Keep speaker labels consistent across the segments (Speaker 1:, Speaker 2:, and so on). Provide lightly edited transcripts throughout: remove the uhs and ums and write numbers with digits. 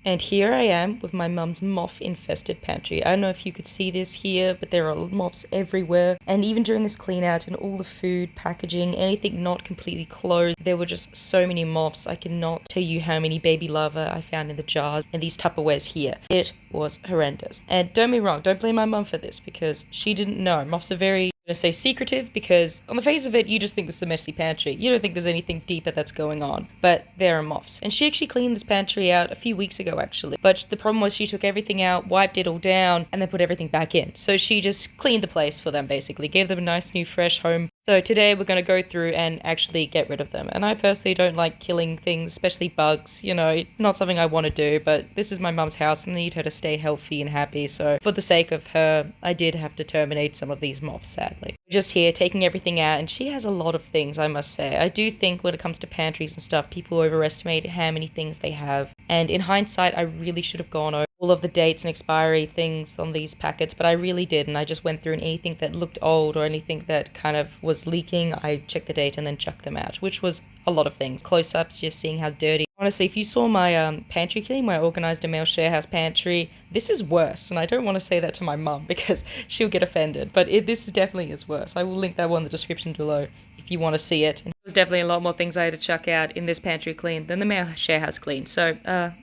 Speaker 1: And here I am with my mum's moth infested pantry. I don't know if you could see this here, but there are moths everywhere. And even during this clean out and all the food, packaging, anything not completely closed, there were just so many moths. I cannot tell you how many baby larvae I found in the jars and these Tupperwares here. It was horrendous. And don't be wrong, don't blame my mum for this because she didn't know. Moths are very, I'm gonna say secretive, because on the face of it, you just think this is a messy pantry. You don't think there's anything deeper that's going on, but there are moths. And she actually cleaned this pantry out a few weeks ago, actually. But the problem was she took everything out, wiped it all down, and then put everything back in. So she just cleaned the place for them, basically, gave them a nice new fresh home. So today we're going to go through and actually get rid of them. And I personally don't like killing things, especially bugs. You know, it's not something I want to do, but this is my mum's house and I need her to stay healthy and happy. So for the sake of her, I did have to terminate some of these moths, sadly. Just here, taking everything out, and she has a lot of things, I must say. I do think when it comes to pantries and stuff, people overestimate how many things they have. And in hindsight, I really should have gone over all of the dates and expiry things on these packets, but I really didn't. I just went through and anything that looked old or anything that kind of was leaking, I checked the date and then chucked them out, which was a lot of things. Close-ups, just seeing how dirty. Honestly, if you saw my pantry clean, my Organised a Male Sharehouse pantry, this is worse. And I don't want to say that to my mum because she'll get offended, but this definitely is worse. I will link that one in the description below if you want to see it. And there was definitely a lot more things I had to chuck out in this pantry clean than the male sharehouse clean. So,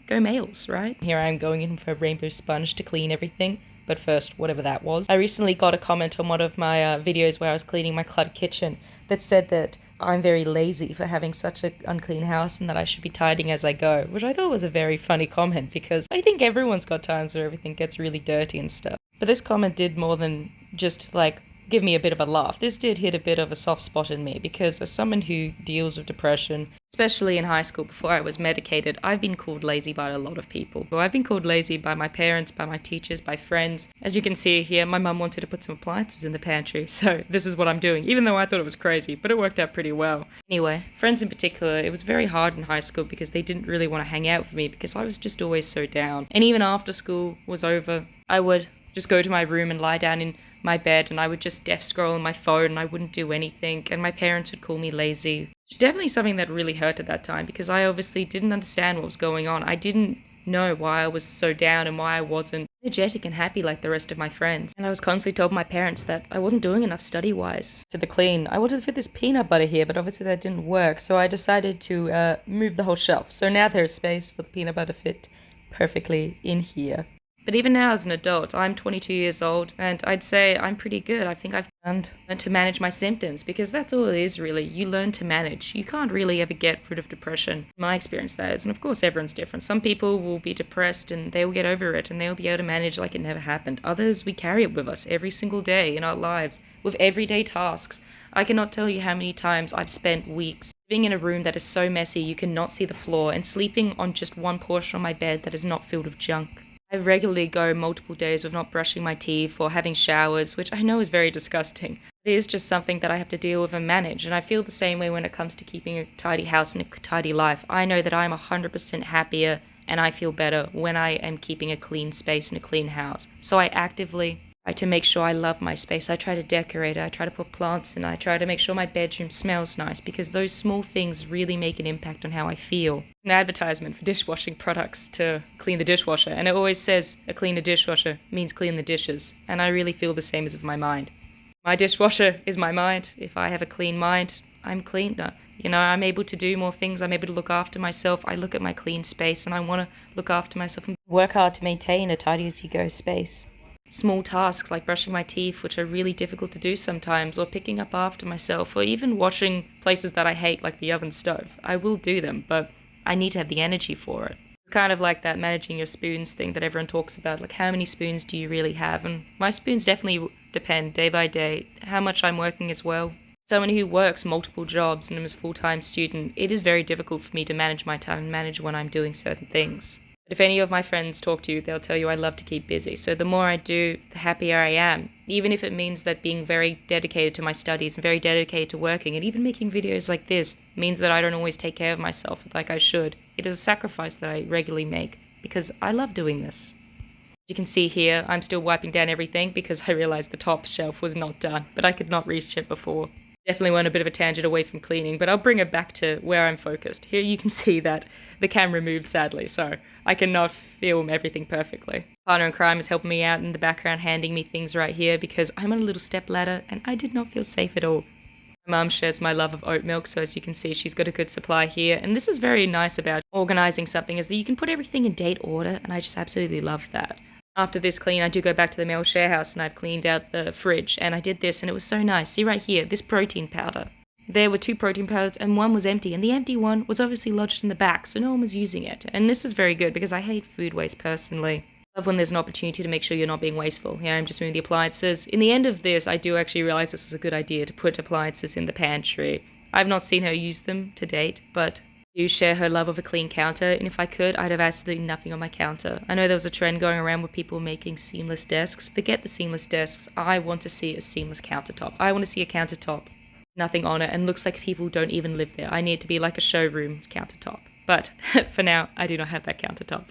Speaker 1: go males, right? Here I am going in for a rainbow sponge to clean everything. But first, whatever that was. I recently got a comment on one of my videos where I was cleaning my cluttered kitchen that said that I'm very lazy for having such an unclean house and that I should be tidying as I go, which I thought was a very funny comment because I think everyone's got times where everything gets really dirty and stuff. But this comment did more than just like give me a bit of a laugh. This did hit a bit of a soft spot in me because as someone who deals with depression, especially in high school before I was medicated, I've been called lazy by a lot of people. Well, I've been called lazy by my parents, by my teachers, by friends. As you can see here, my mum wanted to put some appliances in the pantry, so this is what I'm doing, even though I thought it was crazy, but it worked out pretty well. Anyway, friends in particular, it was very hard in high school because they didn't really want to hang out with me because I was just always so down. And even after school was over, I would just go to my room and lie down in my bed and I would just death scroll on my phone and I wouldn't do anything and my parents would call me lazy. Definitely something that really hurt at that time because I obviously didn't understand what was going on. I didn't know why I was so down and why I wasn't energetic and happy like the rest of my friends. And I was constantly told my parents that I wasn't doing enough study-wise. To the clean, I wanted to fit this peanut butter here, but obviously that didn't work, so I decided to move the whole shelf. So now there's space for the peanut butter to fit perfectly in here. But even now as an adult, I'm 22 years old, and I'd say I'm pretty good. I think I've learned to manage my symptoms, because that's all it is really. You learn to manage. You can't really ever get rid of depression. My experience, that is. And of course, everyone's different. Some people will be depressed and they will get over it, and they'll be able to manage like it never happened. Others, we carry it with us every single day in our lives, with everyday tasks. I cannot tell you how many times I've spent weeks living in a room that is so messy you cannot see the floor, and sleeping on just one portion of my bed that is not filled with junk. I regularly go multiple days with not brushing my teeth or having showers, which I know is very disgusting. It is just something that I have to deal with and manage, and I feel the same way when it comes to keeping a tidy house and a tidy life. I know that I'm 100% happier and I feel better when I am keeping a clean space and a clean house. So I actively try to make sure I love my space. I try to decorate it, I try to put plants in, I try to make sure my bedroom smells nice, because those small things really make an impact on how I feel. An advertisement for dishwashing products to clean the dishwasher, and it always says a cleaner dishwasher means clean the dishes, and I really feel the same as with my mind. My dishwasher is my mind. If I have a clean mind, I'm cleaner. You know, I'm able to do more things, I'm able to look after myself. I look at my clean space and I want to look after myself and work hard to maintain a tidy-as-you-go space. Small tasks like brushing my teeth, which are really difficult to do sometimes, or picking up after myself, or even washing places that I hate like the oven stove. I will do them, but I need to have the energy for it. It's kind of like that managing your spoons thing that everyone talks about, like how many spoons do you really have? And my spoons definitely depend day by day, how much I'm working as well. Someone who works multiple jobs and is a full-time student, it is very difficult for me to manage my time and manage when I'm doing certain things. But if any of my friends talk to you, they'll tell you I love to keep busy. So the more I do, the happier I am. Even if it means that being very dedicated to my studies and very dedicated to working, and even making videos like this means that I don't always take care of myself like I should. It is a sacrifice that I regularly make because I love doing this. As you can see here, I'm still wiping down everything because I realized the top shelf was not done, but I could not reach it before. Definitely went a bit of a tangent away from cleaning, but I'll bring it back to where I'm focused. Here you can see that the camera moved sadly, so I cannot film everything perfectly. Partner in crime is helping me out in the background, handing me things right here because I'm on a little step ladder and I did not feel safe at all. My mum shares my love of oat milk, so as you can see, she's got a good supply here. And this is very nice about organising something, is that you can put everything in date order, and I just absolutely love that. After this clean, I do go back to the mail share house and I've cleaned out the fridge, and I did this and it was so nice. See right here, this protein powder. There were 2 protein powders and one was empty, and the empty one was obviously lodged in the back, so no one was using it. And this is very good because I hate food waste personally. I love when there's an opportunity to make sure you're not being wasteful. Here I'm just moving the appliances. In the end of this, I do actually realize this is a good idea to put appliances in the pantry. I've not seen her use them to date, but do share her love of a clean counter, and if I could, I'd have absolutely nothing on my counter. I know there was a trend going around with people making seamless desks. Forget the seamless desks. I want to see a seamless countertop. I want to see a countertop, nothing on it, and looks like people don't even live there. I need it to be like a showroom countertop. But for now, I do not have that countertop.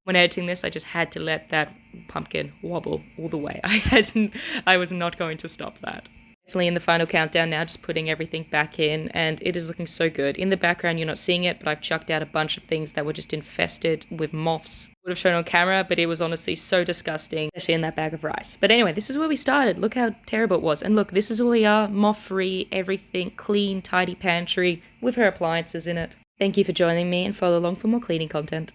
Speaker 1: When editing this, I just had to let that pumpkin wobble all the way. I was not going to stop that. Definitely in the final countdown now, just putting everything back in, and it is looking so good. In the background, you're not seeing it, but I've chucked out a bunch of things that were just infested with moths. Would have shown on camera, but it was honestly so disgusting, especially in that bag of rice. But anyway, this is where we started. Look how terrible it was. And look, this is where we are, moth-free, everything, clean, tidy pantry, with her appliances in it. Thank you for joining me, and follow along for more cleaning content.